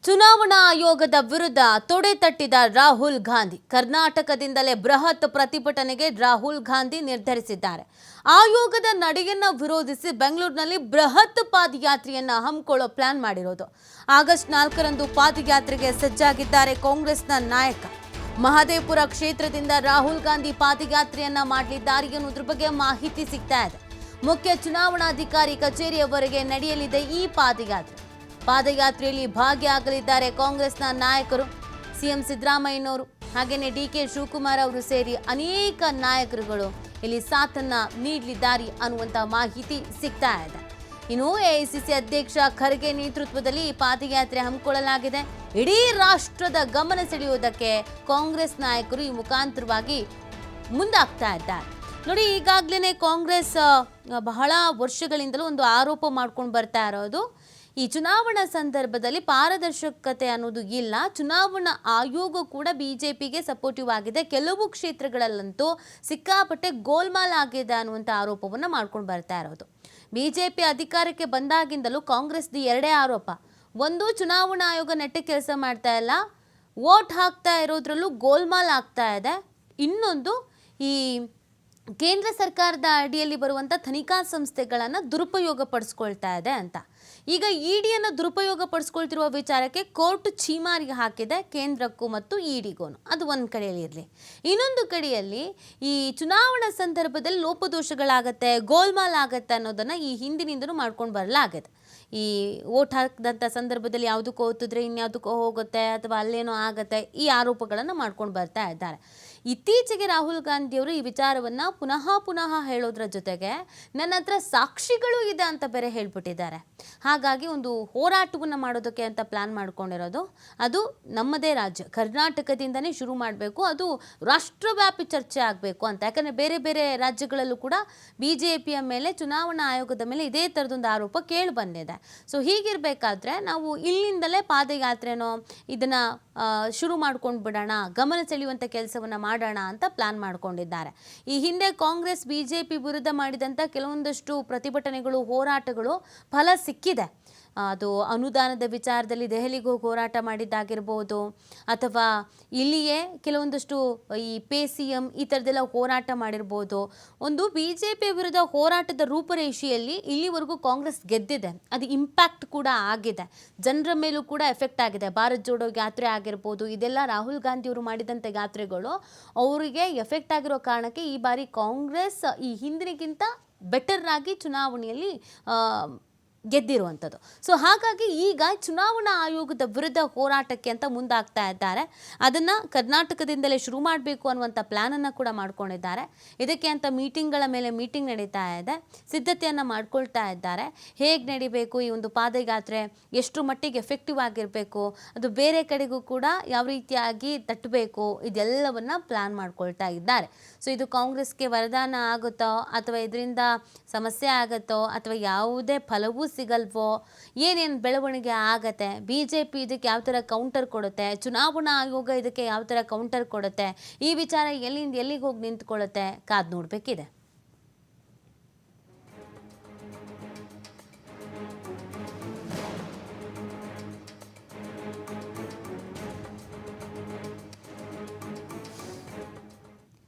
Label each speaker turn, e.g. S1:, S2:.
S1: ಚುನಾವಣಾ ಆಯೋಗದ ವಿರುದ್ಧ ತೊಡೆ ತಟ್ಟಿದ ರಾಹುಲ್ ಗಾಂಧಿ. ಕರ್ನಾಟಕದಿಂದಲೇ ಬೃಹತ್ ಪ್ರತಿಭಟನೆಗೆ ರಾಹುಲ್ ಗಾಂಧಿ ನಿರ್ಧರಿಸಿದ್ದಾರೆ. ಆಯೋಗದ ನಡೆಯನ್ನ ವಿರೋಧಿಸಿ ಬೆಂಗಳೂರಿನಲ್ಲಿ ಬೃಹತ್ ಪಾದಯಾತ್ರೆಯನ್ನ ಹಮ್ಮಿಕೊಳ್ಳೋ ಪ್ಲಾನ್ ಮಾಡಿರೋದು. ಆಗಸ್ಟ್ 4ರಂದು ಪಾದಯಾತ್ರೆಗೆ ಸಜ್ಜಾಗಿದ್ದಾರೆ ಕಾಂಗ್ರೆಸ್ನ ನಾಯಕ. ಮಹದೇವಪುರ ಕ್ಷೇತ್ರದಿಂದ ರಾಹುಲ್ ಗಾಂಧಿ ಪಾದಯಾತ್ರೆಯನ್ನ ಮಾಡಲಿದ್ದಾರೆ ಅನ್ನೋದ್ರ ಬಗ್ಗೆ ಮಾಹಿತಿ ಸಿಗ್ತಾ ಇದೆ. ಮುಖ್ಯ ಚುನಾವಣಾಧಿಕಾರಿ ಕಚೇರಿಯವರೆಗೆ ನಡೆಯಲಿದೆ ಈ ಪಾದಯಾತ್ರೆ. ಪಾದಯಾತ್ರೆಯಲ್ಲಿ ಭಾಗಿಯಾಗಲಿದ್ದಾರೆ ಕಾಂಗ್ರೆಸ್ನ ನಾಯಕರು. ಸಿಎಂ ಸಿದ್ದರಾಮಯ್ಯನವರು ಹಾಗೇನೆ ಡಿಕೆ ಶಿವಕುಮಾರ್ ಅವರು ಸೇರಿ ಅನೇಕ ನಾಯಕರುಗಳು ಇಲ್ಲಿ ಸಾಥನ್ನ ನೀಡಲಿದ್ದಾರೆ ಅನ್ನುವಂತ ಮಾಹಿತಿ ಸಿಗ್ತಾ ಇದೆ. ಇನ್ನು ಎಐಸಿಸಿ ಅಧ್ಯಕ್ಷ ಖರ್ಗೆ ನೇತೃತ್ವದಲ್ಲಿ ಈ ಪಾದಯಾತ್ರೆ ಹಮ್ಮಿಕೊಳ್ಳಲಾಗಿದೆ. ಇಡೀ ರಾಷ್ಟ್ರದ ಗಮನ ಸೆಳೆಯುವುದಕ್ಕೆ ಕಾಂಗ್ರೆಸ್ ನಾಯಕರು ಈ ಮುಖಾಂತರವಾಗಿ ಮುಂದಾಗ್ತಾ ಇದ್ದಾರೆ. ನೋಡಿ, ಈಗಾಗಲೇ ಕಾಂಗ್ರೆಸ್ ಬಹಳ ವರ್ಷಗಳಿಂದಲೂ ಒಂದು ಆರೋಪ ಮಾಡ್ಕೊಂಡು ಬರ್ತಾ ಇರೋದು, ಈ ಚುನಾವಣಾ ಸಂದರ್ಭದಲ್ಲಿ ಪಾರದರ್ಶಕತೆ ಅನ್ನೋದು ಇಲ್ಲ. ಚುನಾವಣಾ ಆಯೋಗ ಕೂಡ ಬಿಜೆಪಿಗೆ ಸಪೋರ್ಟಿವ್ ಆಗಿದೆ, ಕೆಲವು ಕ್ಷೇತ್ರಗಳಲ್ಲಂತೂ ಸಿಕ್ಕಾಪಟ್ಟೆ ಗೋಲ್ಮಾಲ್ ಆಗಿದೆ ಅನ್ನುವಂಥ ಆರೋಪವನ್ನು ಮಾಡ್ಕೊಂಡು ಬರ್ತಾ ಇರೋದು. ಬಿಜೆಪಿ ಅಧಿಕಾರಕ್ಕೆ ಬಂದಾಗಿಂದಲೂ ಕಾಂಗ್ರೆಸ್ದು ಎರಡೇ ಆರೋಪ. ಒಂದು, ಚುನಾವಣಾ ಆಯೋಗ ನೆಟ್ಟಗೆ ಕೆಲಸ ಮಾಡ್ತಾ ಇಲ್ಲ, ವೋಟ್ ಹಾಕ್ತಾ ಇರೋದ್ರಲ್ಲೂ ಗೋಲ್ಮಾಲ್ ಆಗ್ತಾ ಇದೆ. ಇನ್ನೊಂದು, ಈ ಕೇಂದ್ರ ಸರ್ಕಾರದ ಅಡಿಯಲ್ಲಿ ಬರುವಂಥ ತನಿಖಾ ಸಂಸ್ಥೆಗಳನ್ನು ದುರುಪಯೋಗ ಪಡಿಸ್ಕೊಳ್ತಾ ಇದೆ ಅಂತ. ಈಗ ಇಡಿಯನ್ನು ದುರುಪಯೋಗ ಪಡಿಸ್ಕೊಳ್ತಿರುವ ವಿಚಾರಕ್ಕೆ ಕೋರ್ಟ್ ಛೀಮಾರಿ ಹಾಕಿದೆ ಕೇಂದ್ರಕ್ಕೂ ಮತ್ತು ಇಡಿಗೂ. ಅದು ಒಂದು ಕಡೆಯಲ್ಲಿ ಇರಲಿ. ಇನ್ನೊಂದು ಕಡೆಯಲ್ಲಿ ಈ ಚುನಾವಣಾ ಸಂದರ್ಭದಲ್ಲಿ ಲೋಪದೋಷಗಳಾಗತ್ತೆ, ಗೋಲ್ಮಾಲ್ ಆಗತ್ತೆ ಅನ್ನೋದನ್ನು ಈ ಹಿಂದಿನಿಂದಲೂ ಮಾಡ್ಕೊಂಡು ಬರಲಾಗಿದೆ. ಈ ವೋಟ್ ಹಾಕಿದಂಥ ಸಂದರ್ಭದಲ್ಲಿ ಯಾವುದಕ್ಕೂ ಓದಿದ್ರೆ ಇನ್ಯಾವುದಕ್ಕೋ ಹೋಗುತ್ತೆ ಅಥವಾ ಅಲ್ಲೇನೋ ಆಗತ್ತೆ, ಈ ಆರೋಪಗಳನ್ನು ಮಾಡ್ಕೊಂಡು ಬರ್ತಾ ಇದ್ದಾರೆ. ಇತ್ತೀಚೆಗೆ ರಾಹುಲ್ ಗಾಂಧಿಯವರು ಈ ವಿಚಾರವನ್ನು ಪುನಃ ಹೇಳೋದ್ರ ಜೊತೆಗೆ ನನ್ನ ಹತ್ರ ಸಾಕ್ಷಿಗಳು ಇದೆ ಅಂತ ಬೇರೆ ಹೇಳ್ಬಿಟ್ಟಿದ್ದಾರೆ. ಹಾಗಾಗಿ ಒಂದು ಹೋರಾಟವನ್ನು ಮಾಡೋದಕ್ಕೆ ಅಂತ ಪ್ಲಾನ್ ಮಾಡ್ಕೊಂಡಿರೋದು. ಅದು ನಮ್ಮದೇ ರಾಜ್ಯ ಕರ್ನಾಟಕದಿಂದನೇ ಶುರು ಮಾಡಬೇಕು, ಅದು ರಾಷ್ಟ್ರವ್ಯಾಪಿ ಚರ್ಚೆ ಆಗಬೇಕು ಅಂತ. ಯಾಕಂದರೆ ಬೇರೆ ಬೇರೆ ರಾಜ್ಯಗಳಲ್ಲೂ ಕೂಡ ಬಿಜೆಪಿಯ ಮೇಲೆ, ಚುನಾವಣಾ ಆಯೋಗದ ಮೇಲೆ ಇದೇ ಥರದೊಂದು ಆರೋಪ ಕೇಳಿ ಬಂದಿದೆ. ಸೊ ಹೀಗಿರಬೇಕಾದ್ರೆ ನಾವು ಇಲ್ಲಿಂದಲೇ ಪಾದಯಾತ್ರೆನೋ ಇದನ್ನು ಶುರು ಮಾಡ್ಕೊಂಡು ಬಿಡೋಣ, ಗಮನ ಸೆಳೆಯುವಂಥ ಕೆಲಸವನ್ನು ಮಾಡೋಣ ಅಂತ ಪ್ಲಾನ್ ಮಾಡ್ಕೊಂಡಿದ್ದಾರೆ. ಈ ಹಿಂದೆ ಕಾಂಗ್ರೆಸ್ ಬಿಜೆಪಿ ವಿರುದ್ಧ ಮಾಡಿದಂಥ ಕೆಲವೊಂದಷ್ಟು ಪ್ರತಿಭಟನೆಗಳು, ಹೋರಾಟಗಳು ಫಲ ಸಿಕ್ಕಿದೆ. ಅದು ಅನುದಾನದ ವಿಚಾರದಲ್ಲಿ ದೆಹಲಿಗೆ ಹೋಗಿ ಹೋರಾಟ ಮಾಡಿದ್ದಾಗಿರ್ಬೋದು, ಅಥವಾ ಇಲ್ಲಿಯೇ ಕೆಲವೊಂದಷ್ಟು ಈ ಪೇ CM ಈ ಥರದ್ದೆಲ್ಲ ಹೋರಾಟ ಮಾಡಿರ್ಬೋದು. ಒಂದು ಬಿಜೆಪಿ ವಿರುದ್ಧ ಹೋರಾಟದ ರೂಪರೇಷೆಯಲ್ಲಿ ಇಲ್ಲಿವರೆಗೂ ಕಾಂಗ್ರೆಸ್ ಗೆದ್ದಿದೆ, ಅದು ಇಂಪ್ಯಾಕ್ಟ್ ಕೂಡ ಆಗಿದೆ, ಜನರ ಮೇಲೂ ಕೂಡ ಎಫೆಕ್ಟ್ ಆಗಿದೆ. ಭಾರತ್ ಜೋಡೋ ಯಾತ್ರೆ ಆಗಿರ್ಬೋದು, ಇದೆಲ್ಲ ರಾಹುಲ್ ಗಾಂಧಿಯವರು ಮಾಡಿದಂಥ ಯಾತ್ರೆಗಳು ಅವರಿಗೆ ಎಫೆಕ್ಟ್ ಆಗಿರೋ ಕಾರಣಕ್ಕೆ ಈ ಬಾರಿ ಕಾಂಗ್ರೆಸ್ ಈ ಹಿಂದಿನಗಿಂತ ಬೆಟರ್ ಆಗಿ ಚುನಾವಣೆಯಲ್ಲಿ ಗೆದ್ದಿರುವಂಥದ್ದು. ಸೊ ಹಾಗಾಗಿ ಈಗ ಚುನಾವಣಾ ಆಯೋಗದ ವಿರುದ್ಧ ಹೋರಾಟಕ್ಕೆ ಅಂತ ಮುಂದಾಗ್ತಾ ಇದ್ದಾರೆ. ಅದನ್ನು ಕರ್ನಾಟಕದಿಂದಲೇ ಶುರು ಮಾಡಬೇಕು ಅನ್ನುವಂಥ ಪ್ಲ್ಯಾನನ್ನು ಕೂಡ ಮಾಡ್ಕೊಂಡಿದ್ದಾರೆ. ಇದಕ್ಕೆ ಅಂತ ಮೀಟಿಂಗ್ಗಳ ಮೇಲೆ ಮೀಟಿಂಗ್ ನಡೀತಾ ಇದೆ, ಸಿದ್ಧತೆಯನ್ನು ಮಾಡ್ಕೊಳ್ತಾ ಇದ್ದಾರೆ. ಹೇಗೆ ನಡಿಬೇಕು ಈ ಒಂದು ಪಾದಯಾತ್ರೆ, ಎಷ್ಟು ಮಟ್ಟಿಗೆ ಎಫೆಕ್ಟಿವ್ ಆಗಿರಬೇಕು, ಅದು ಬೇರೆ ಕಡೆಗೂ ಕೂಡ ಯಾವ ರೀತಿಯಾಗಿ ತಟ್ಟಬೇಕು, ಇದೆಲ್ಲವನ್ನು ಪ್ಲ್ಯಾನ್ ಮಾಡ್ಕೊಳ್ತಾ ಇದ್ದಾರೆ. ಸೊ ಇದು ಕಾಂಗ್ರೆಸ್ಗೆ ವರದಾನ ಆಗುತ್ತೋ ಅಥವಾ ಇದರಿಂದ ಸಮಸ್ಯೆ ಆಗುತ್ತೋ ಅಥವಾ ಯಾವುದೇ ಫಲವೂ ಸಿಗಲ್ವೋ, ಏನೇನು ಬೆಳವಣಿಗೆ ಆಗತ್ತೆ, ಬಿಜೆಪಿ ಇದಕ್ಕೆ ಯಾವ ಥರ ಕೌಂಟರ್ ಕೊಡುತ್ತೆ, ಚುನಾವಣಾ ಆಯೋಗ ಇದಕ್ಕೆ ಯಾವ ಥರ ಕೌಂಟರ್ ಕೊಡುತ್ತೆ, ಈ ವಿಚಾರ ಎಲ್ಲಿಂದ ಎಲ್ಲಿಗೆ ಹೋಗಿ ನಿಂತ್ಕೊಳ್ಳುತ್ತೆ, ಕಾದು ನೋಡಬೇಕಿದೆ.